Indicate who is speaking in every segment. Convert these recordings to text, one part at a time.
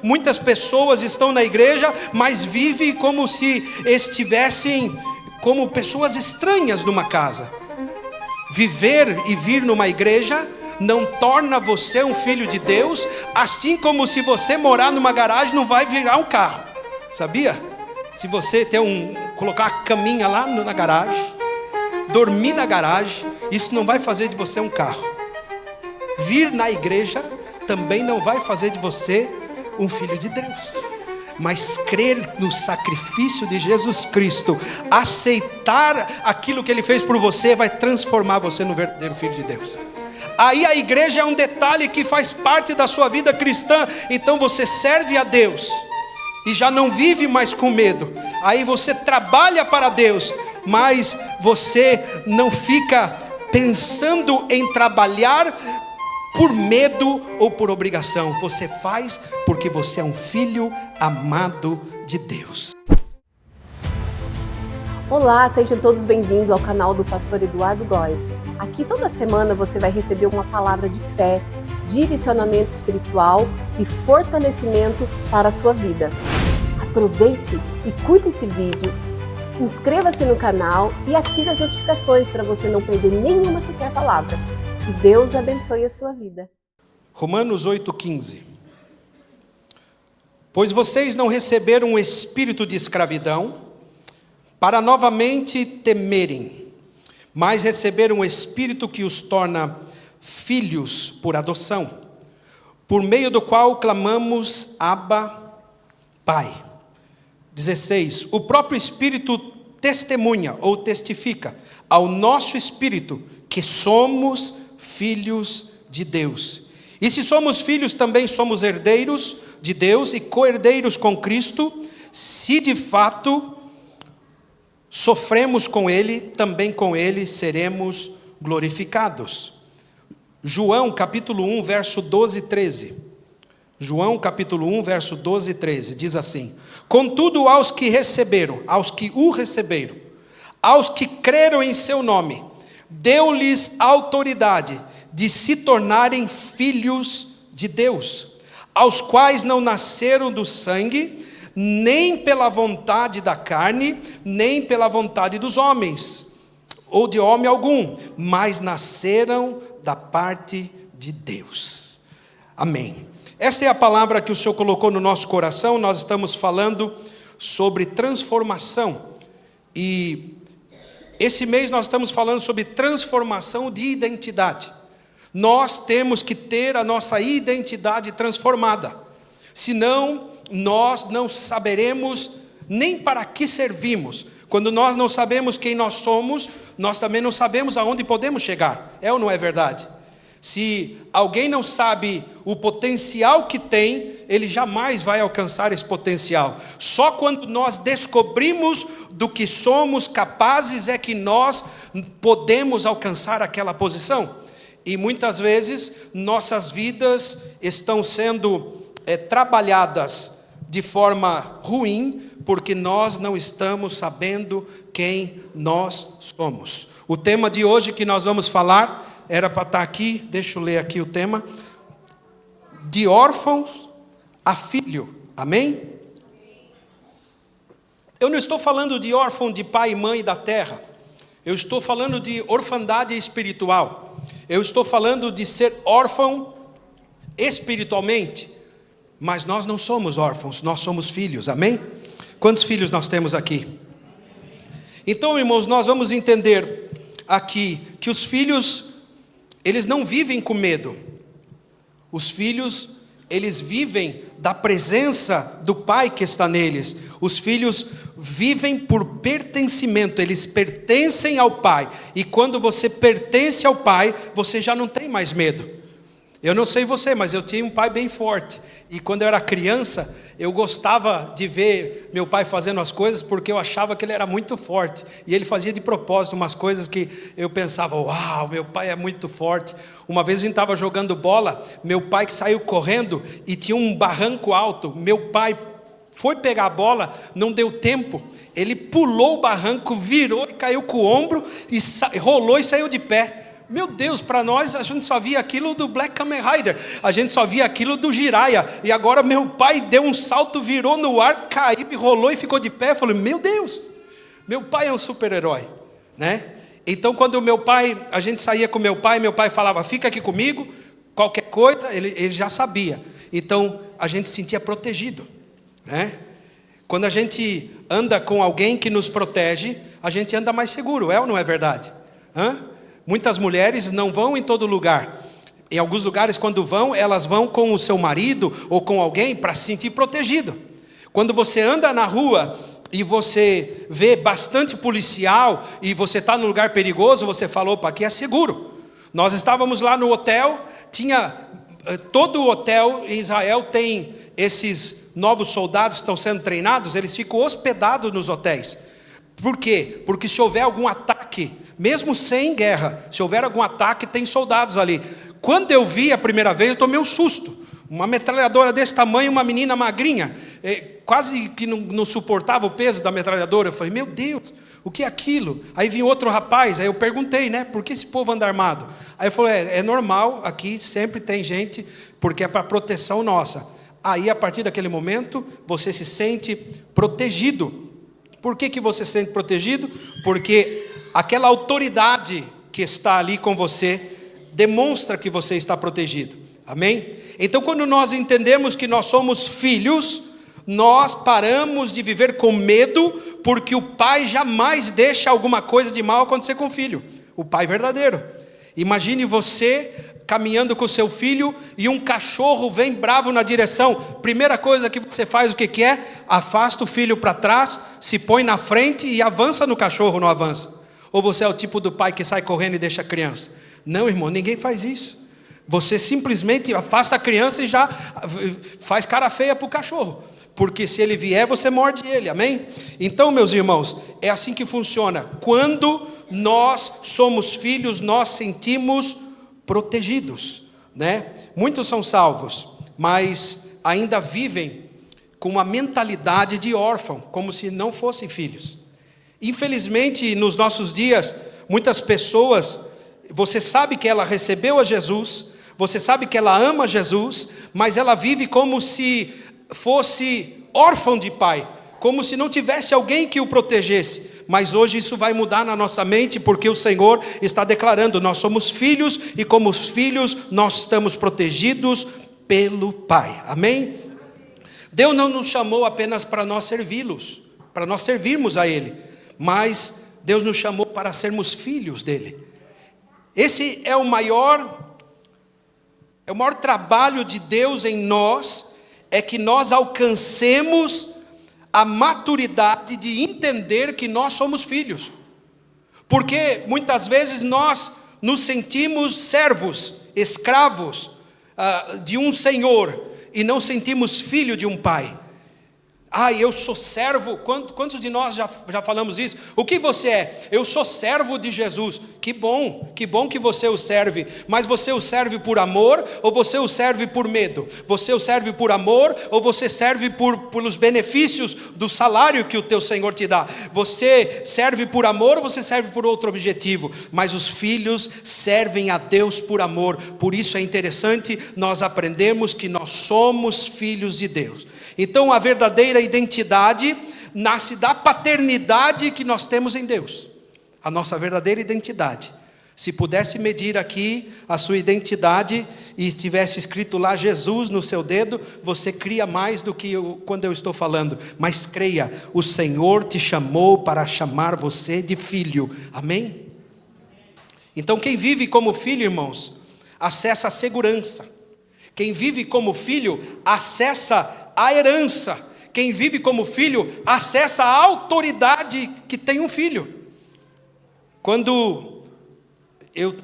Speaker 1: Muitas pessoas estão na igreja, mas vivem como se estivessem como pessoas estranhas numa casa. Viver e vir numa igreja não torna você um filho de Deus, assim como se você morar numa garagem não vai virar um carro. Sabia? Se você colocar a caminha lá na garagem, dormir na garagem, isso não vai fazer de você um carro. Vir na igreja também não vai fazer de você um filho de Deus. Mas crer no sacrifício de Jesus Cristo, aceitar aquilo que Ele fez por você, vai transformar você no verdadeiro filho de Deus. Aí a igreja é um detalhe que faz parte da sua vida cristã. Então você serve a Deus e já não vive mais com medo. Aí você trabalha para Deus, mas você não fica pensando em trabalhar por medo ou por obrigação. Você faz porque você é um filho amado de Deus.
Speaker 2: Olá, sejam todos bem-vindos ao canal do Pastor Eduardo Góes. Aqui toda semana você vai receber uma palavra de fé, direcionamento espiritual e fortalecimento para a sua vida. Aproveite e curta esse vídeo, inscreva-se no canal e ative as notificações para você não perder nenhuma sequer palavra. Que Deus abençoe a sua vida.
Speaker 1: Romanos 8,15. Pois vocês não receberam um espírito de escravidão para novamente temerem, mas receberam um espírito que os torna filhos por adoção, por meio do qual clamamos Abba, Pai. 16. O próprio Espírito testemunha ou testifica ao nosso espírito que somos filhos de Deus. E se somos filhos, também somos herdeiros de Deus e co-herdeiros com Cristo. Se de fato sofremos com Ele, também com Ele seremos glorificados. João capítulo 1, verso 12 e 13. João capítulo 1, verso 12 e 13, diz assim: Contudo, aos que o receberam, aos que creram em seu nome, deu-lhes autoridade de se tornarem filhos de Deus, aos quais não nasceram do sangue, nem pela vontade da carne, nem pela vontade dos homens, ou de homem algum, mas nasceram da parte de Deus. Amém. Esta é a palavra que o Senhor colocou no nosso coração. Nós estamos falando sobre transformação, e esse mês nós estamos falando sobre transformação de identidade. Nós temos que ter a nossa identidade transformada, senão nós não saberemos nem para que servimos. Quando nós não sabemos quem nós somos, nós também não sabemos aonde podemos chegar. É ou não é verdade? Se alguém não sabe o potencial que tem, ele jamais vai alcançar esse potencial. Só quando nós descobrimos do que somos capazes é que nós podemos alcançar aquela posição. E muitas vezes nossas vidas estão sendo trabalhadas de forma ruim, porque nós não estamos sabendo quem nós somos. O tema de hoje que nós vamos falar era para estar aqui, deixa eu ler aqui o tema: de órfãos a filho. Amém? Eu não estou falando de órfão de pai e mãe da terra. Eu estou falando de orfandade espiritual. Eu estou falando de ser órfão espiritualmente. Mas nós não somos órfãos, nós somos filhos. Amém? Quantos filhos nós temos aqui? Então, irmãos, nós vamos entender aqui que os filhos, eles não vivem com medo. Os filhos, eles vivem da presença do Pai que está neles. Os filhos vivem por pertencimento, eles pertencem ao Pai. E quando você pertence ao Pai, você já não tem mais medo. Eu não sei você, mas eu tinha um pai bem forte. E quando eu era criança, eu gostava de ver meu pai fazendo as coisas, porque eu achava que ele era muito forte. E ele fazia de propósito umas coisas que eu pensava: uau, meu pai é muito forte. Uma vez a gente estava jogando bola, meu pai que saiu correndo e tinha um barranco alto. Meu pai foi pegar a bola, não deu tempo. Ele pulou o barranco, virou e caiu com o ombro, e rolou e saiu de pé. Meu Deus, para nós a gente só via aquilo do Black Kamen Rider, a gente só via aquilo do Jiraiya, e agora meu pai deu um salto, virou no ar, caiu, rolou e ficou de pé. Eu falei, meu Deus, meu pai é um super-herói, né? Então quando a gente saía com meu pai falava, fica aqui comigo, qualquer coisa, ele já sabia. Então a gente se sentia protegido, né? Quando a gente anda com alguém que nos protege, a gente anda mais seguro, é ou não é verdade? Muitas mulheres não vão em todo lugar. Em alguns lugares, quando vão, elas vão com o seu marido ou com alguém para se sentir protegido. Quando você anda na rua e você vê bastante policial e você está num lugar perigoso, você fala, opa, aqui é seguro. Nós estávamos lá no hotel, todo o hotel em Israel tem esses novos soldados que estão sendo treinados, eles ficam hospedados nos hotéis. Por quê? Porque se houver algum ataque, mesmo sem guerra, se houver algum ataque, tem soldados ali. Quando eu vi a primeira vez, eu tomei um susto. Uma metralhadora desse tamanho, uma menina magrinha, quase que não suportava o peso da metralhadora. Eu falei, meu Deus, o que é aquilo? Aí vinha outro rapaz, aí eu perguntei, né, por que esse povo anda armado? Aí eu falei, é normal, aqui sempre tem gente, porque é para proteção nossa. Aí a partir daquele momento, você se sente protegido. Por que você se sente protegido? Porque aquela autoridade que está ali com você demonstra que você está protegido. Amém? Então, quando nós entendemos que nós somos filhos, nós paramos de viver com medo, porque o pai jamais deixa alguma coisa de mal acontecer com o filho. O pai verdadeiro. Imagine você caminhando com o seu filho e um cachorro vem bravo na direção. Primeira coisa que você faz, o que é? Afasta o filho para trás, se põe na frente e avança no cachorro, não avança. Ou você é o tipo do pai que sai correndo e deixa a criança? Não, irmão, ninguém faz isso. Você simplesmente afasta a criança e já faz cara feia para o cachorro. Porque se ele vier, você morde ele, amém? Então, meus irmãos, é assim que funciona. Quando nós somos filhos, nós sentimos protegidos, né? Muitos são salvos, mas ainda vivem com uma mentalidade de órfão, como se não fossem filhos. Infelizmente, nos nossos dias, muitas pessoas, você sabe que ela recebeu a Jesus, você sabe que ela ama Jesus, mas ela vive como se fosse órfão de pai, como se não tivesse alguém que o protegesse. Mas hoje isso vai mudar na nossa mente, porque o Senhor está declarando, nós somos filhos, e como os filhos, nós estamos protegidos pelo Pai, amém? Deus não nos chamou apenas para nós servi-los, para nós servirmos a Ele, mas Deus nos chamou para sermos filhos dEle. Esse é o maior trabalho de Deus em nós, é que nós alcancemos a maturidade de entender que nós somos filhos. Porque muitas vezes nós nos sentimos servos, escravos de um senhor, e não sentimos filho de um pai. Eu sou servo. Quantos de nós já falamos isso? O que você é? Eu sou servo de Jesus. Que bom que você o serve. Mas você o serve por amor ou você o serve por medo? Você o serve por amor ou você serve pelos benefícios do salário que o teu Senhor te dá? Você serve por amor ou você serve por outro objetivo? Mas os filhos servem a Deus por amor. Por isso é interessante nós aprendermos que nós somos filhos de Deus. Então a verdadeira identidade nasce da paternidade que nós temos em Deus. A nossa verdadeira identidade. Se pudesse medir aqui a sua identidade e estivesse escrito lá Jesus no seu dedo, você cria mais do que quando eu estou falando. Mas creia, o Senhor te chamou para chamar você de filho. Amém? Então quem vive como filho, irmãos, acessa a segurança. Quem vive como filho acessa a herança. Quem vive como filho acessa a autoridade que tem um filho.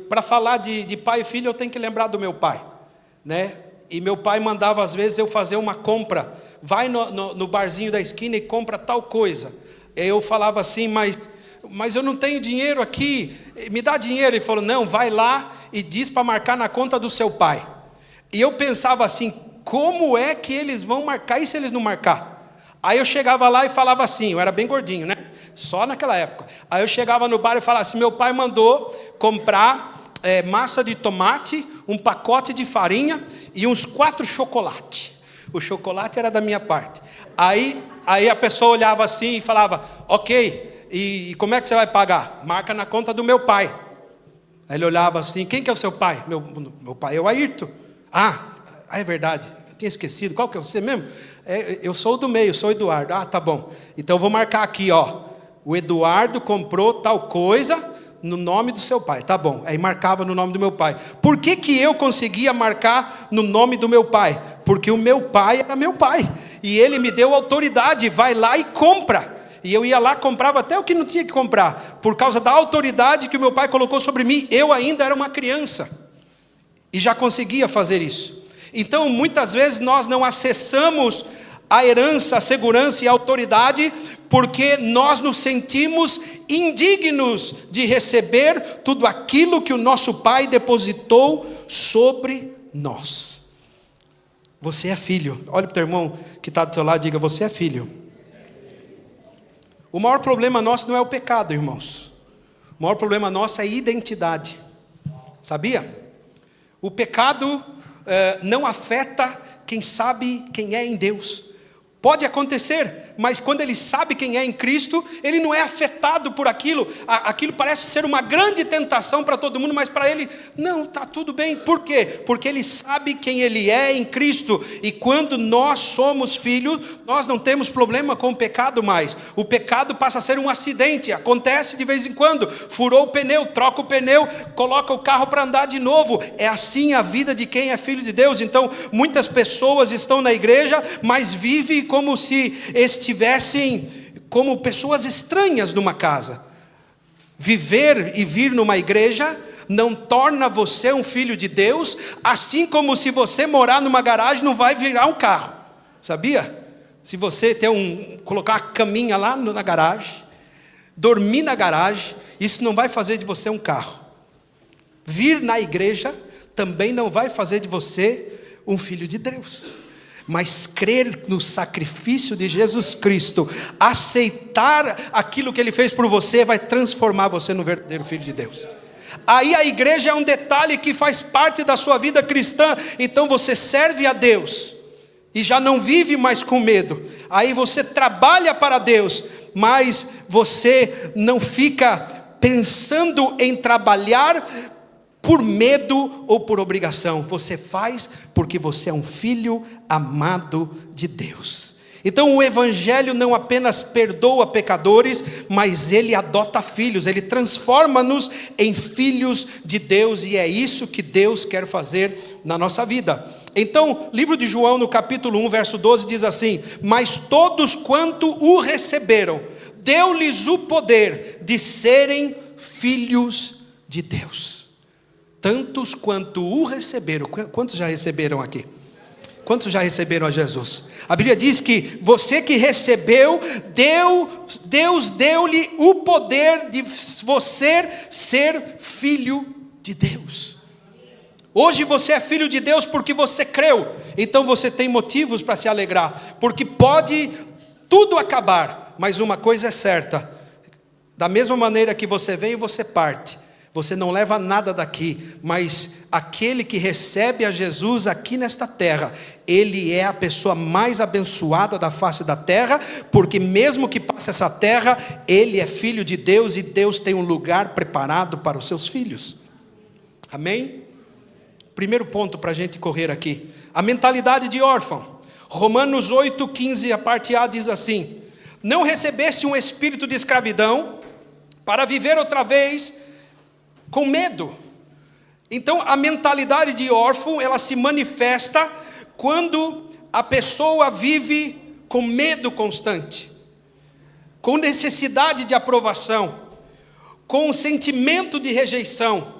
Speaker 1: Para falar de pai e filho, eu tenho que lembrar do meu pai, né? E meu pai mandava às vezes eu fazer uma compra. Vai no barzinho da esquina e compra tal coisa. Eu falava assim, mas eu não tenho dinheiro aqui, me dá dinheiro. Ele falou, não, vai lá e diz para marcar na conta do seu pai. E eu pensava assim, como é que eles vão marcar? E se eles não marcar? Aí eu chegava lá e falava assim, eu era bem gordinho, né? Só naquela época. Aí eu chegava no bar e falava assim, meu pai mandou comprar massa de tomate, um pacote de farinha e uns 4 chocolates. O chocolate era da minha parte. Aí a pessoa olhava assim e falava, ok, e como é que você vai pagar? Marca na conta do meu pai. Aí ele olhava assim, quem que é o seu pai? Meu pai é o Ayrton. É verdade, eu tinha esquecido, qual que é você mesmo? Eu sou o do meio, sou o Eduardo. Tá bom, então eu vou marcar aqui, o Eduardo comprou tal coisa no nome do seu pai, tá bom. Aí marcava no nome do meu pai. Por que eu conseguia marcar no nome do meu pai? Porque o meu pai era meu pai, e ele me deu autoridade, vai lá e compra. E eu ia lá, comprava até o que não tinha que comprar, por causa da autoridade que o meu pai colocou sobre mim. Eu ainda era uma criança, e já conseguia fazer isso. Então muitas vezes nós não acessamos a herança, a segurança e a autoridade, porque nós nos sentimos indignos de receber tudo aquilo que o nosso Pai depositou sobre nós. Você é filho. Olha para o teu irmão que está do teu lado e diga, você é filho. O maior problema nosso não é o pecado, irmãos. O maior problema nosso é a identidade. Sabia? O pecado não afeta quem sabe quem é em Deus. Pode acontecer, mas quando ele sabe quem é em Cristo, ele não é afetado por aquilo. Aquilo parece ser uma grande tentação para todo mundo, mas para ele, não, está tudo bem. Por quê? Porque ele sabe quem ele é em Cristo. E quando nós somos filhos, nós não temos problema com o pecado mais. O pecado passa a ser um acidente, acontece de vez em quando. Furou o pneu, troca o pneu, coloca o carro para andar de novo. É assim a vida de quem é filho de Deus. Então, muitas pessoas estão na igreja, mas vivem como se estivessem como pessoas estranhas numa casa. Viver e vir numa igreja não torna você um filho de Deus, assim como se você morar numa garagem não vai virar um carro. Sabia? Se você colocar uma caminha lá na garagem, dormir na garagem, isso não vai fazer de você um carro. Vir na igreja também não vai fazer de você um filho de Deus. Mas crer no sacrifício de Jesus Cristo, aceitar aquilo que Ele fez por você, vai transformar você no verdadeiro filho de Deus. Aí a igreja é um detalhe que faz parte da sua vida cristã. Então você serve a Deus e já não vive mais com medo. Aí você trabalha para Deus, mas você não fica pensando em trabalhar por medo ou por obrigação. Você faz porque você é um filho amado de Deus. Então o evangelho não apenas perdoa pecadores, mas ele adota filhos, ele transforma-nos em filhos de Deus, e é isso que Deus quer fazer na nossa vida. Então, livro de João, no capítulo 1, verso 12, diz assim: mas todos quanto o receberam, deu-lhes o poder de serem filhos de Deus. Tantos quanto o receberam. Quantos já receberam aqui? Quantos já receberam a Jesus? A Bíblia diz que você que recebeu, Deus deu-lhe o poder de você ser filho de Deus. Hoje você é filho de Deus porque você creu. Então você tem motivos para se alegrar, porque pode tudo acabar, mas uma coisa é certa: da mesma maneira que você veio, você parte. Você não leva nada daqui, mas aquele que recebe a Jesus aqui nesta terra, ele é a pessoa mais abençoada da face da terra, porque mesmo que passe essa terra, ele é filho de Deus, e Deus tem um lugar preparado para os seus filhos. Amém? Primeiro ponto para a gente correr aqui: a mentalidade de órfão. Romanos 8,15, a parte A diz assim: não recebeste um espírito de escravidão para viver outra vez com medo. Então a mentalidade de órfão, ela se manifesta quando a pessoa vive com medo constante, com necessidade de aprovação, com sentimento de rejeição,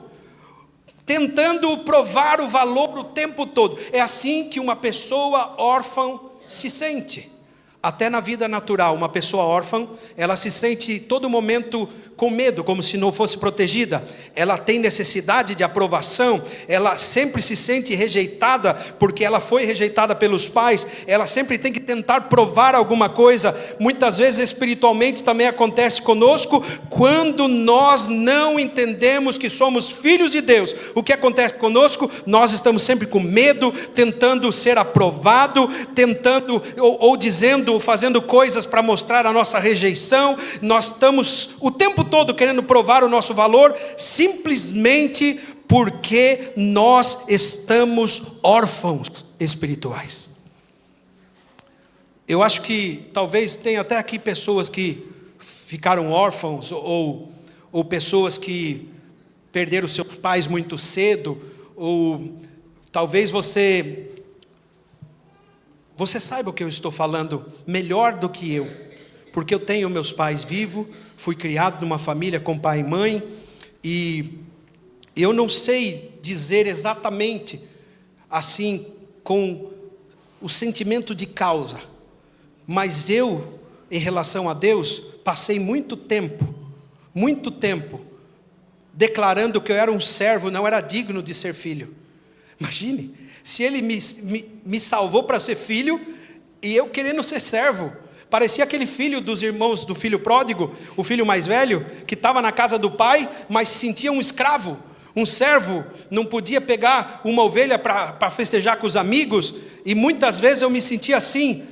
Speaker 1: tentando provar o valor o tempo todo. É assim que uma pessoa órfã se sente. até na vida natural, uma pessoa órfã, ela se sente todo momento com medo, como se não fosse protegida. Ela tem necessidade de aprovação, ela sempre se sente rejeitada, porque ela foi rejeitada pelos pais, ela sempre tem que tentar provar alguma coisa. Muitas vezes espiritualmente também acontece conosco, quando nós não entendemos que somos filhos de Deus. O que acontece conosco? Nós estamos sempre com medo, tentando ser aprovado, tentando ou dizendo, ou fazendo coisas para mostrar a nossa rejeição. Nós estamos o tempo todo querendo provar o nosso valor, simplesmente porque nós estamos órfãos espirituais. Eu acho que talvez tenha até aqui pessoas que ficaram órfãos, ou pessoas que perderam seus pais muito cedo, ou talvez você saiba o que eu estou falando melhor do que eu, porque eu tenho meus pais vivos, fui criado numa família com pai e mãe, e eu não sei dizer exatamente assim, com o sentimento de causa, mas eu, em relação a Deus, passei muito tempo, declarando que eu era um servo, não era digno de ser filho. Imagine, se Ele me salvou para ser filho, e eu querendo ser servo. Parecia aquele filho dos irmãos do filho pródigo, o filho mais velho, que estava na casa do pai, mas se sentia um escravo, um servo, não podia pegar uma ovelha para festejar com os amigos, e muitas vezes eu me sentia assim,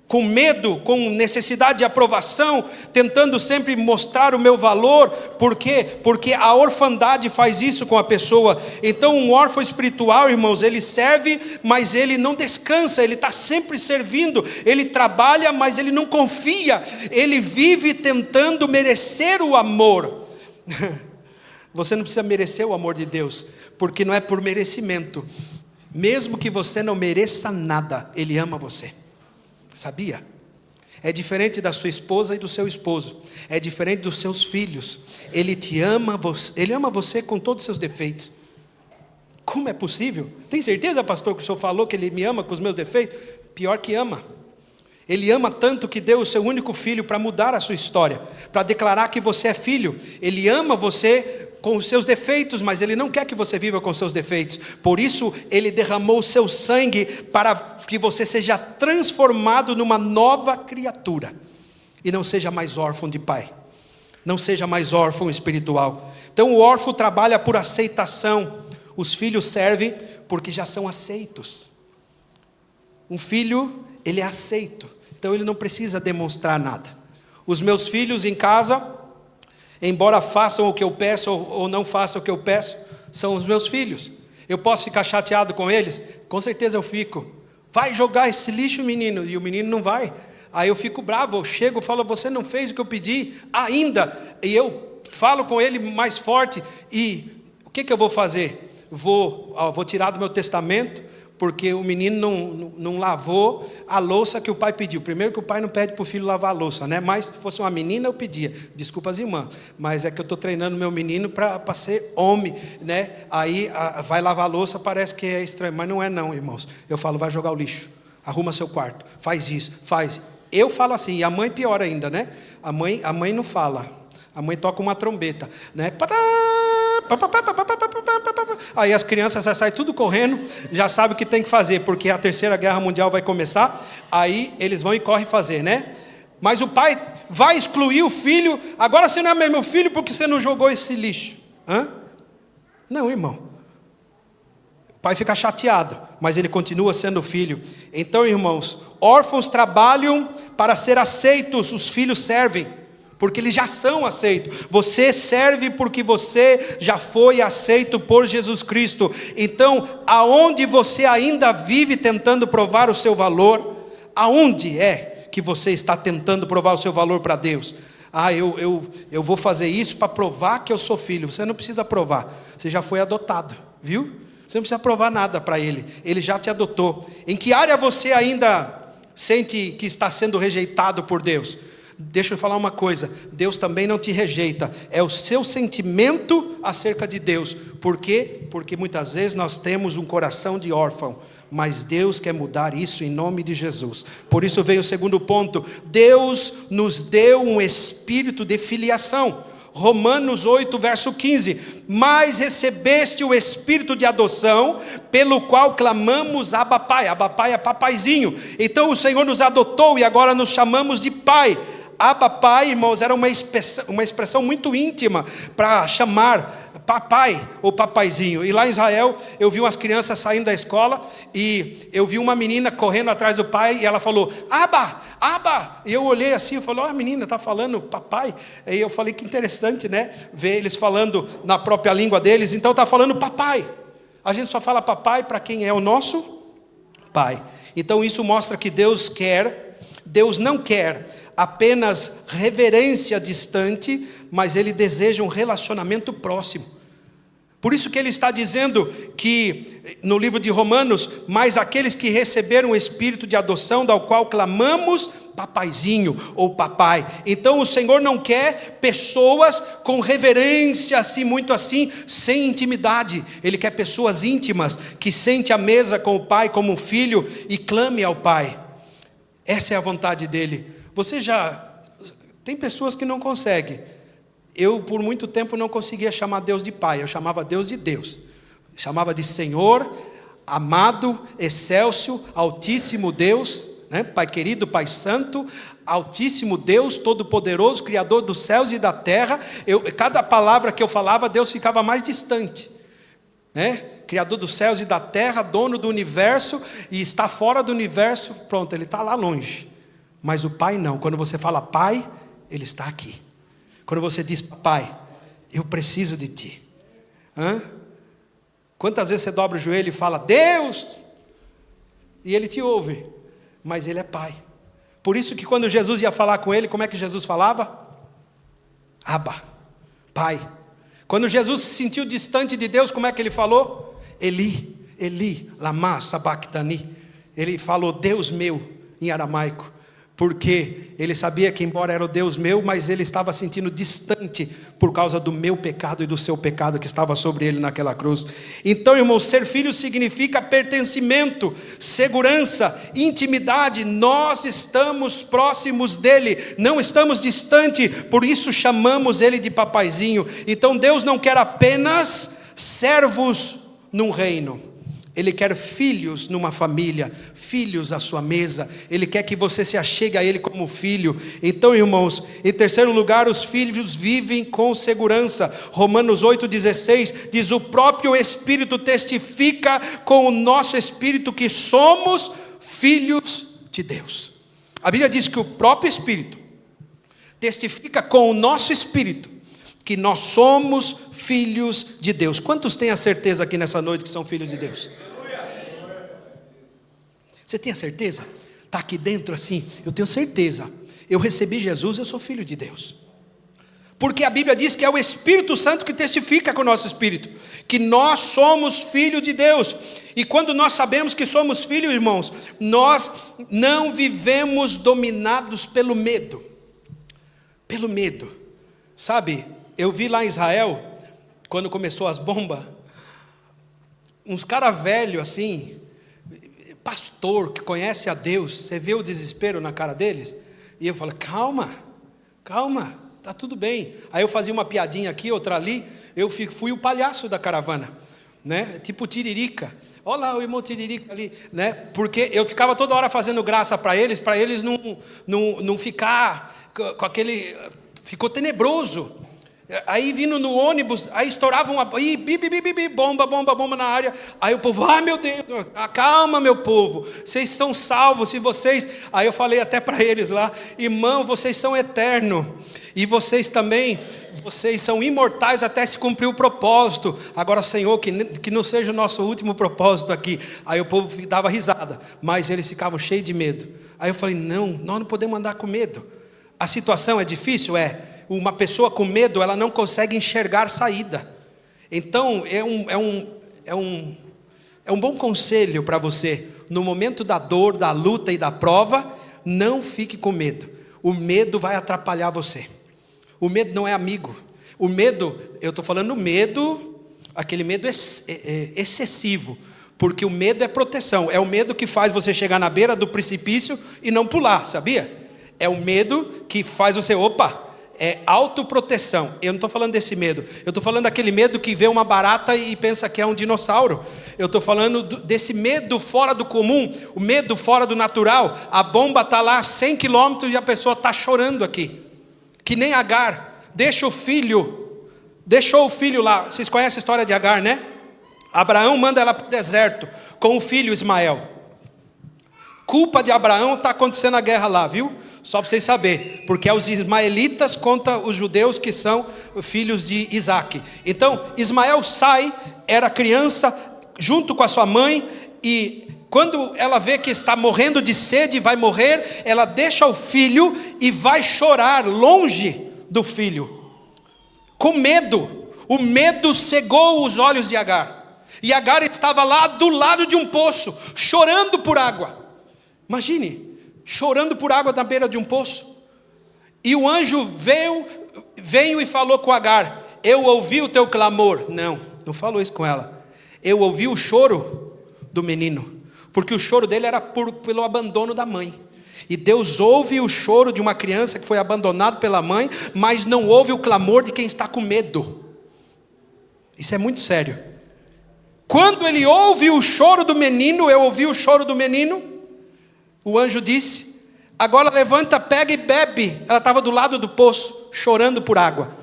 Speaker 1: com medo, com necessidade de aprovação, tentando sempre mostrar o meu valor. Por quê? Porque a orfandade faz isso com a pessoa. Então um órfão espiritual, irmãos, ele serve, mas ele não descansa, ele está sempre servindo, ele trabalha, mas ele não confia, ele vive tentando merecer o amor. Você não precisa merecer o amor de Deus, porque não é por merecimento. Mesmo que você não mereça nada, Ele ama você. Sabia? É diferente da sua esposa e do seu esposo, é diferente dos seus filhos. Ele te ama, Ele ama você com todos os seus defeitos. Como é possível? Tem certeza, pastor, que o senhor falou que Ele me ama com os meus defeitos? Pior que ama. Ele ama tanto que deu o seu único filho para mudar a sua história, para declarar que você é filho. Ele ama você com os seus defeitos, mas Ele não quer que você viva com os seus defeitos. Por isso Ele derramou o seu sangue, para que você seja transformado numa nova criatura, e não seja mais órfão de pai, não seja mais órfão espiritual. Então o órfão trabalha por aceitação, os filhos servem porque já são aceitos. Um filho, ele é aceito, então ele não precisa demonstrar nada. Os meus filhos em casa, embora façam o que eu peço ou não façam o que eu peço, são os meus filhos. Eu posso ficar chateado com eles? Com certeza eu fico. Vai jogar esse lixo, menino, e o menino não vai. Aí eu fico bravo, eu chego e falo, você não fez o que eu pedi ainda. E eu falo com ele mais forte, e o que eu vou fazer? Vou tirar do meu testamento, porque o menino não lavou a louça que o pai pediu. Primeiro que o pai não pede para o filho lavar a louça, né? Mas se fosse uma menina eu pedia, desculpa as irmãs, mas é que eu estou treinando meu menino para ser homem, né? Aí vai lavar a louça, parece que é estranho, mas não é não, irmãos. Eu falo, vai jogar o lixo, arruma seu quarto, faz isso, faz. Eu falo assim, e a mãe pior ainda, né? A mãe não fala, a mãe toca uma trombeta, né? Aí as crianças já saem tudo correndo, já sabem o que tem que fazer, porque a Terceira Guerra Mundial vai começar. Aí eles vão e correm fazer, né? Mas o pai vai excluir o filho. Agora você não é meu filho porque você não jogou esse lixo. Não, irmão. O pai fica chateado, mas ele continua sendo filho. Então, irmãos, órfãos trabalham para ser aceitos, os filhos servem porque eles já são aceitos. Você serve porque você já foi aceito por Jesus Cristo. Então, aonde você ainda vive tentando provar o seu valor, aonde é que você está tentando provar o seu valor para Deus? Eu vou fazer isso para provar que eu sou filho. Você não precisa provar, você já foi adotado, viu? Você não precisa provar nada para Ele, Ele já te adotou. Em que área você ainda sente que está sendo rejeitado por Deus? Deixa eu falar uma coisa, Deus também não te rejeita, é o seu sentimento acerca de Deus. Por quê? Porque muitas vezes nós temos um coração de órfão, Mas Deus quer mudar isso em nome de Jesus. Por isso vem o segundo ponto. Deus nos deu um espírito de filiação. Romanos 8, verso 15. Mas recebeste o espírito de adoção, pelo qual clamamos Abba Pai. Abba Pai é papaizinho. Então o Senhor nos adotou e agora nos chamamos de Pai. Abba Pai, irmãos, era uma expressão muito íntima para chamar papai ou papaizinho. E lá em Israel eu vi umas crianças saindo da escola e eu vi uma menina correndo atrás do pai e ela falou, Abba, Abba. E eu olhei assim, eu falei, a menina está falando papai. E eu falei, que interessante, né, ver eles falando na própria língua deles. Então está falando papai. A gente só fala papai para quem é o nosso pai. Então isso mostra que Deus não quer apenas reverência distante, mas Ele deseja um relacionamento próximo. Por isso que Ele está dizendo que, no livro de Romanos, mas aqueles que receberam o espírito de adoção, do qual clamamos papaizinho ou papai. Então o Senhor não quer pessoas com reverência, assim, muito assim, sem intimidade. Ele quer pessoas íntimas, que sente à mesa com o pai como um filho e clame ao pai. Essa é a vontade dEle. Tem pessoas que não conseguem. Eu, por muito tempo, não conseguia chamar Deus de Pai. Eu chamava Deus de Deus. Chamava de Senhor, amado, excelso, altíssimo Deus, né? Pai querido, Pai santo, altíssimo Deus, todo-poderoso, Criador dos céus e da terra. Cada palavra que eu falava, Deus ficava mais distante, né? Criador dos céus e da terra, dono do universo, e está fora do universo, pronto, Ele está lá longe. Mas o Pai não. Quando você fala Pai, Ele está aqui. Quando você diz, Pai, eu preciso de Ti. Quantas vezes você dobra o joelho e fala, Deus, e Ele te ouve, mas Ele é Pai. Por isso que quando Jesus ia falar com Ele, como é que Jesus falava? Abba, Pai. Quando Jesus se sentiu distante de Deus, como é que Ele falou? Eli, Eli, lama sabachthani. Ele falou, Deus meu, em aramaico. Porque ele sabia que embora era o Deus meu, mas ele estava sentindo distante por causa do meu pecado e do seu pecado que estava sobre ele naquela cruz. Então, irmãos, ser filho significa pertencimento, segurança, intimidade. Nós estamos próximos dele, não estamos distante, por isso chamamos ele de papaizinho. Então Deus não quer apenas servos num reino. Ele quer filhos numa família, filhos à sua mesa. Ele quer que você se achegue a Ele como filho. Então, irmãos, em terceiro lugar, os filhos vivem com segurança. Romanos 8,16 diz, o próprio Espírito testifica com o nosso Espírito que somos filhos de Deus. A Bíblia diz que o próprio Espírito testifica com o nosso Espírito que nós somos filhos de Deus. Quantos têm a certeza aqui nessa noite que são filhos de Deus? Você tem a certeza? Está aqui dentro assim, eu tenho certeza. Eu recebi Jesus, eu sou filho de Deus. Porque a Bíblia diz que é o Espírito Santo que testifica com o nosso Espírito, que nós somos filhos de Deus. E quando nós sabemos que somos filhos, irmãos, nós não vivemos dominados pelo medo. Pelo medo. Sabe, eu vi lá em Israel, quando começou as bombas, uns caras velhos assim, pastor que conhece a Deus, você vê o desespero na cara deles, e eu falo, calma, está tudo bem. Aí eu fazia uma piadinha aqui, outra ali, eu fui o palhaço da caravana, né? Tipo Tiririca, olha lá o irmão Tiririca ali, né? Porque eu ficava toda hora fazendo graça para eles não ficar com aquele, ficou tenebroso. Aí vindo no ônibus, aí estourava bomba na área. Aí o povo, meu Deus, calma meu povo, vocês estão salvos, se vocês... Aí eu falei até para eles lá, irmão, vocês são eternos, e vocês também, vocês são imortais até se cumprir o propósito. Agora, Senhor, que não seja o nosso último propósito aqui. Aí o povo dava risada, mas eles ficavam cheios de medo. Aí eu falei, não, nós não podemos andar com medo. A situação é difícil? Uma pessoa com medo, ela não consegue enxergar saída. Então, é um bom conselho para você, no momento da dor, da luta e da prova, não fique com medo. O medo vai atrapalhar você. O medo não é amigo. O medo, eu estou falando medo, aquele medo excessivo. Porque o medo é proteção. É o medo que faz você chegar na beira do precipício e não pular, sabia? É o medo que faz você, é autoproteção. Eu não estou falando desse medo. Eu estou falando daquele medo que vê uma barata e pensa que é um dinossauro. Eu estou falando desse medo fora do comum, o medo fora do natural. A bomba está lá a 100 quilômetros e a pessoa está chorando aqui. Que nem Agar, deixou o filho lá. Vocês conhecem a história de Agar, né? Abraão manda ela para o deserto com o filho Ismael. Culpa de Abraão, está acontecendo a guerra lá, viu? Só para vocês saberem, porque é os ismaelitas contra os judeus que são filhos de Isaac. Então, Ismael sai, era criança, junto com a sua mãe, e quando ela vê que está morrendo de sede, vai morrer, ela deixa o filho e vai chorar longe do filho, com medo. O medo cegou os olhos de Agar, e Agar estava lá do lado de um poço, chorando por água. Imagine, chorando por água na beira de um poço. E o anjo veio e falou com Agar: eu ouvi o teu clamor. Não falou isso com ela. Eu ouvi o choro do menino, porque o choro dele era pelo abandono da mãe. E Deus ouve o choro de uma criança que foi abandonada pela mãe, mas não ouve o clamor de quem está com medo. Isso é muito sério. Quando ele ouve o choro do menino, eu ouvi o choro do menino, o anjo disse: agora levanta, pega e bebe. Ela estava do lado do poço, chorando por água.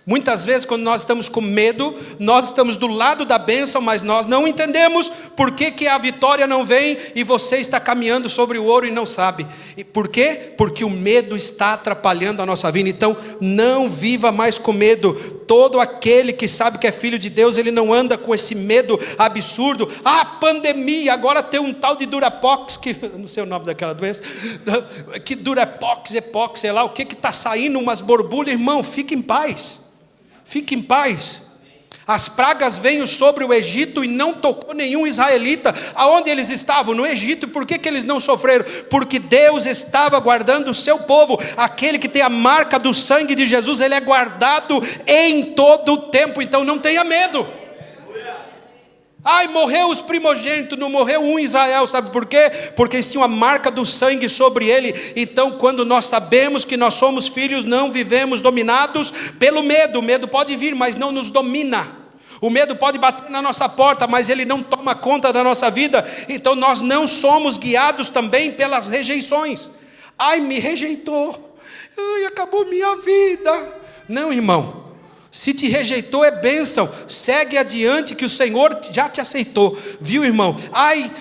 Speaker 1: Muitas vezes, quando nós estamos com medo, nós estamos do lado da bênção, mas nós não entendemos por que a vitória não vem e você está caminhando sobre o ouro e não sabe. E por quê? Porque o medo está atrapalhando a nossa vida. Então, não viva mais com medo. Todo aquele que sabe que é filho de Deus, ele não anda com esse medo absurdo. Pandemia, agora tem um tal de Durapox, que não sei o nome daquela doença, que Durapox, Epox, sei lá, o que está saindo, umas borbulhas. Irmão, fique em paz. Fique em paz. As pragas veio sobre o Egito e não tocou nenhum israelita. Aonde eles estavam? No Egito. Por que eles não sofreram? Porque Deus estava guardando o seu povo. Aquele que tem a marca do sangue de Jesus, ele é guardado em todo o tempo. Então não tenha medo. Morreu os primogênitos, não morreu um em Israel, sabe por quê? Porque eles tinham a marca do sangue sobre ele. Então, quando nós sabemos que nós somos filhos, não vivemos dominados pelo medo. O medo pode vir, mas não nos domina. O medo pode bater na nossa porta, mas ele não toma conta da nossa vida. Então, nós não somos guiados também pelas rejeições. Me rejeitou, acabou minha vida. Não, irmão. Se te rejeitou é bênção, segue adiante que o Senhor já te aceitou, viu, irmão?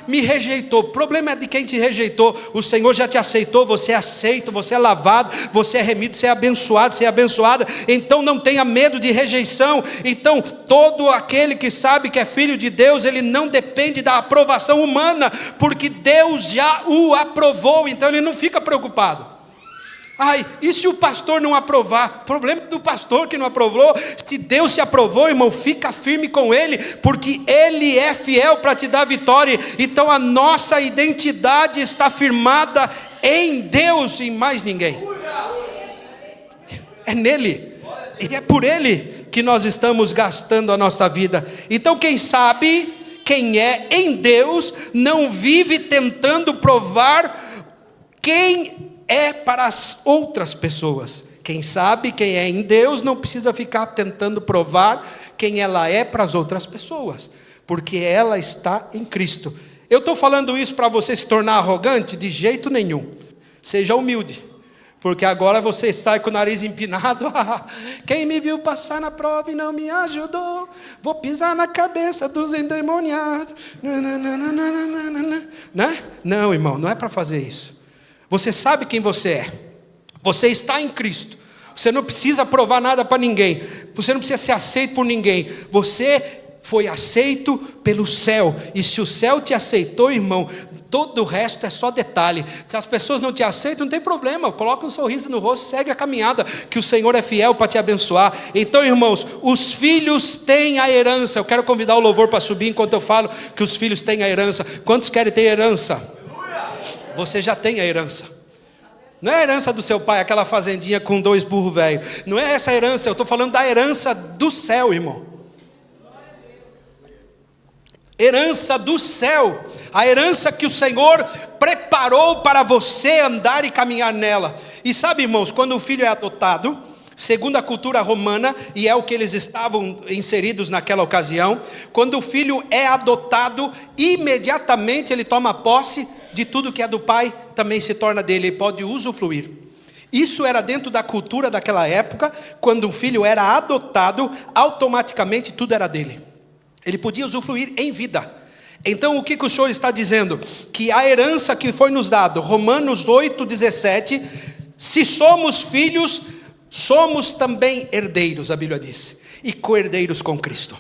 Speaker 1: Me rejeitou, o problema é de quem te rejeitou. O Senhor já te aceitou, você é aceito, você é lavado, você é remido, você é abençoado, você é abençoada. Então não tenha medo de rejeição. Então todo aquele que sabe que é filho de Deus, ele não depende da aprovação humana, porque Deus já o aprovou. Então ele não fica preocupado. E se o pastor não aprovar? Problema do pastor que não aprovou. Se Deus se aprovou, irmão, fica firme com ele, porque ele é fiel para te dar vitória. Então a nossa identidade está firmada em Deus e em mais ninguém. É nele, e é por ele que nós estamos gastando a nossa vida. Então quem sabe, quem é em Deus, não vive tentando provar quem é para as outras pessoas. Quem sabe, quem é em Deus, não precisa ficar tentando provar quem ela é para as outras pessoas, porque ela está em Cristo. Eu estou falando isso para você se tornar arrogante? De jeito nenhum. Seja humilde, porque agora você sai com o nariz empinado. Quem me viu passar na prova e não me ajudou, vou pisar na cabeça dos endemoniados. Né? Não, irmão, não é para fazer isso. Você sabe quem você é. Você está em Cristo. Você não precisa provar nada para ninguém. Você não precisa ser aceito por ninguém. Você foi aceito pelo céu. E se o céu te aceitou, irmão, todo o resto é só detalhe. Se as pessoas não te aceitam, não tem problema. Coloca um sorriso no rosto, segue a caminhada, que o Senhor é fiel para te abençoar. Então, irmãos, os filhos têm a herança. Eu quero convidar o louvor para subir enquanto eu falo que os filhos têm a herança. Quantos querem ter herança? Você já tem a herança. Não é a herança do seu pai, aquela fazendinha com 2 burros velhos. Não é essa herança, eu estou falando da herança do céu, irmão. herança do céu, a herança que o Senhor preparou para você andar e caminhar nela. E sabe, irmãos, quando o filho é adotado, segundo a cultura romana, e é o que eles estavam inseridos naquela ocasião, quando o filho é adotado, imediatamente ele toma posse de tudo que é do pai, também se torna dele, ele pode usufruir. Isso era dentro da cultura daquela época. Quando um filho era adotado, automaticamente tudo era dele, ele podia usufruir em vida. Então o que o Senhor está dizendo? Que a herança que foi nos dado, Romanos 8,17, se somos filhos, somos também herdeiros, a Bíblia diz, e co-herdeiros com Cristo.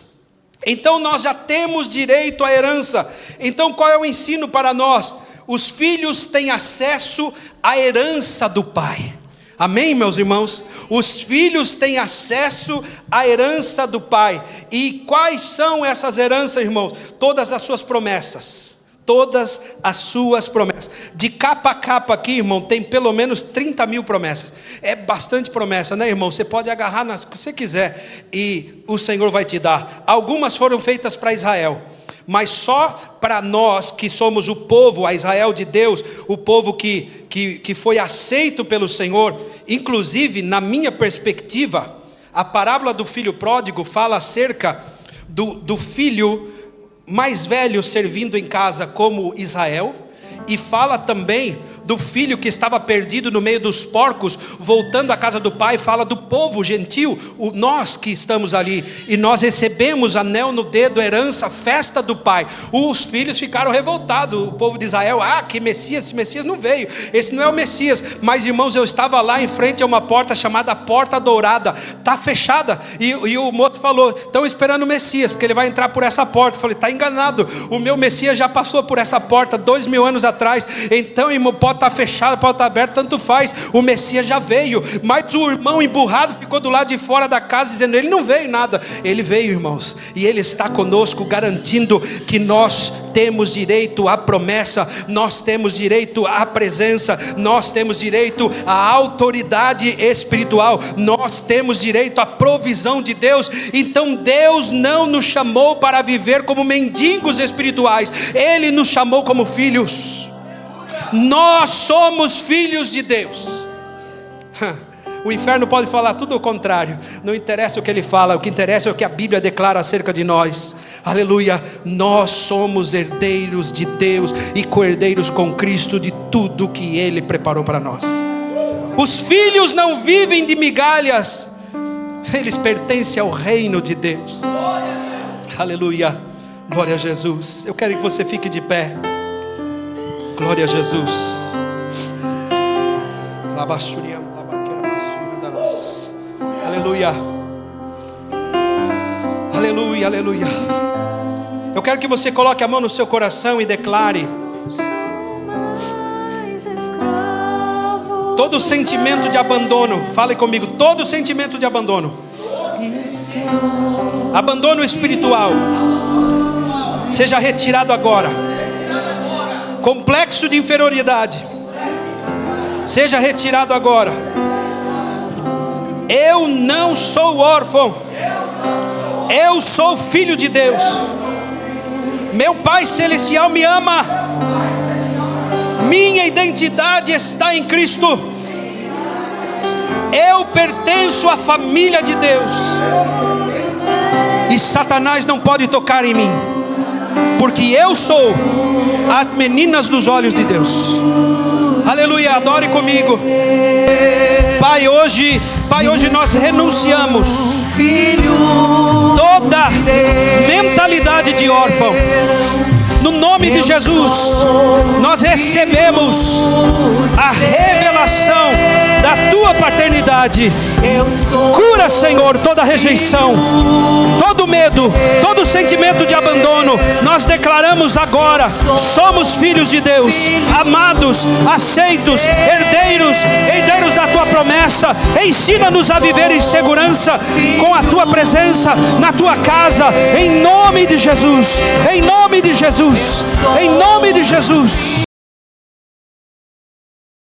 Speaker 1: Então nós já temos direito à herança. Então qual é o ensino para nós? Os filhos têm acesso à herança do pai. Amém, meus irmãos? Os filhos têm acesso à herança do pai. E quais são essas heranças, irmãos? Todas as suas promessas. Todas as suas promessas. De capa a capa aqui, irmão, tem pelo menos 30 mil promessas. É bastante promessa, né, irmão? Você pode agarrar nas que você quiser e o Senhor vai te dar. Algumas foram feitas para Israel, mas só para nós que somos o povo, a Israel de Deus, o povo que foi aceito pelo Senhor. Inclusive, na minha perspectiva, a parábola do filho pródigo fala acerca do filho mais velho servindo em casa como Israel, e fala também do filho que estava perdido no meio dos porcos, voltando à casa do pai, fala do povo gentil, nós que estamos ali, e nós recebemos anel no dedo, herança, festa do pai. Os filhos ficaram revoltados, o povo de Israel, que Messias, esse Messias não veio, esse não é o Messias. Mas irmãos, eu estava lá em frente a uma porta chamada Porta Dourada, está fechada, e o moço falou, estão esperando o Messias, porque ele vai entrar por essa porta. Eu falei, está enganado, o meu Messias já passou por essa porta 2000 anos atrás. Então, irmão, pode estar fechada, pode estar aberta, tanto faz, o Messias já veio. Mas o irmão emburrado ficou do lado de fora da casa dizendo, ele não veio nada. Ele veio, irmãos, e ele está conosco, garantindo que nós temos direito à promessa, nós temos direito à presença, nós temos direito à autoridade espiritual, nós temos direito à provisão de Deus. Então Deus não nos chamou para viver como mendigos espirituais, Ele nos chamou como filhos. Nós somos filhos de Deus. O inferno pode falar tudo o contrário, não interessa o que ele fala, o que interessa é o que a Bíblia declara acerca de nós. Aleluia, nós somos herdeiros de Deus e co-herdeiros com Cristo de tudo que Ele preparou para nós. Os filhos não vivem de migalhas, eles pertencem ao reino de Deus. Aleluia, glória a Jesus. Eu quero que você fique de pé. Glória a Jesus. Aleluia. Aleluia, aleluia. Eu quero que você coloque a mão no seu coração e declare: todo sentimento de abandono, fale comigo, todo sentimento de abandono, abandono espiritual, seja retirado agora. Complexo de inferioridade, seja retirado agora. Eu não sou órfão, eu sou filho de Deus. Meu Pai Celestial me ama. Minha identidade está em Cristo. Eu pertenço à família de Deus. E Satanás não pode tocar em mim, porque eu sou as meninas dos olhos de Deus. Aleluia, adore comigo. Pai, hoje nós renunciamos toda mentalidade de órfão. No nome de Jesus, nós recebemos a revelação da Tua paternidade. Cura, Senhor, toda rejeição, todo medo, todo sentimento de abandono. Nós declaramos agora: somos filhos de Deus, amados, aceitos, herdeiros da Tua promessa. Ensina-nos a viver em segurança com a Tua presença na Tua casa, em nome de Jesus, em nome de Jesus, em nome de Jesus.